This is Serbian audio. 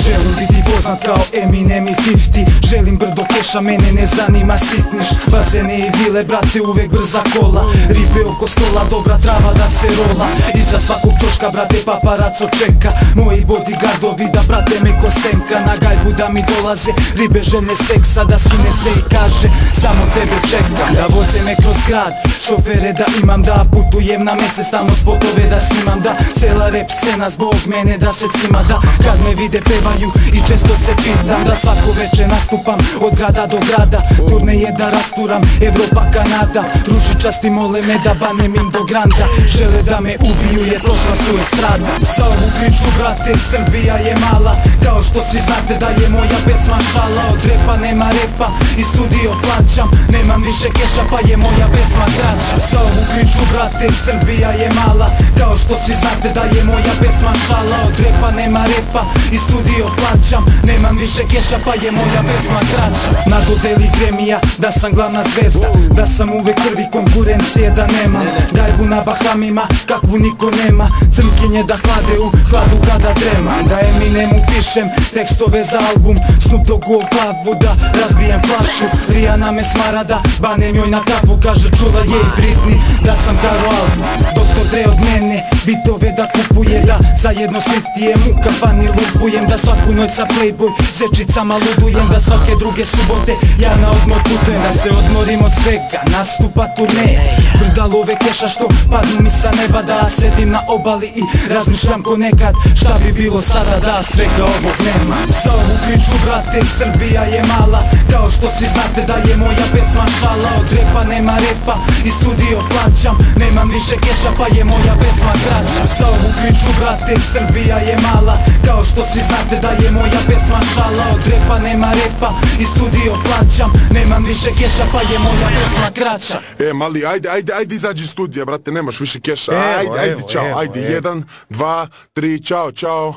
želim biti poznat kao Eminem i 50. Želim brdo keša, mene ne zanima sitniš. Bazene i vile, brate, uvek brza kola. Ribe oko stola, dobra trava da se rola. Iza svakog čoška, brate, paparaco čeka. Moji bodyguardovi da brate me ko senka. Na gajbu da mi dolaze ribe željne seksa. Da skine se i kaže samo tebe čekam. Da voze me kroz grad, šofere da imam. Da putujem na mesec, tamo spotove da snimam. Da cela rap scena zbog mene da se cima. Da kad me vide pevaju i često se pitam. Da svako veče nastupam od grada do grada. Turne je da rasturam Evropa, Kanada. Ružičasti mole me da banem im do granda. Žele da me ubiju jer prošla su estrada. Za ovu priču brate Srbija je mala. Kao što svi znate da je moja pesma šala. Od repa nema repa i studio plaćam. Nemam više keša pa je moja pesma kraća. Za ovu priču brate Srbija je mala. Kao što svi znate da je moja pesma šala. Od repa nema repa i studio plaćam. Nemam više keša pa je moja pesma kraća. Na dodeli Gremija da sam glavna zvezda. Da sam uvek prvi, konkurencije da nemam. Gajbu na Bahamima kakvu niko nema. Crnkinje da hlade u hladu kada dremam. Da Eminemu pišem tekstove za album. Snoop Doggu u glavu da razbijem flašu. Rijana me smara da banem joj na kafu. Kaže čula je i Britney da sam Karo Albu. Dr. Dre od mene bitove da kupuje. Da zajedno s 50-ijem u kafani lupujem. Da svaku noć sa Playboy zečicama ludujem. Da svake druge subote ja na odmor putujem. Da se odmorim od svega, nastupa turneje. Brdalove keša što padnu mi sa neba. Da sedim na obali i razmišljam ko nekad šta bi bilo sada da svega ovog nema. Za ovu priču brate Srbija je mala. Kao što svi znate da je moja pesma šala. Od repa nema repa i studio plaćam. Nemam više keša pa je moja pesma kraća. Za ovu priču brate Srbija je mala. Kao što svi znate da je moja pesma šala. Od repa nema repa i studio plaćam. Nemam više keša pa je moja pesma kraća. Mali, ajde izađi iz studija, brate, nemaš više keša. Ajde, čao, ajde, 1, 2, 3, čao.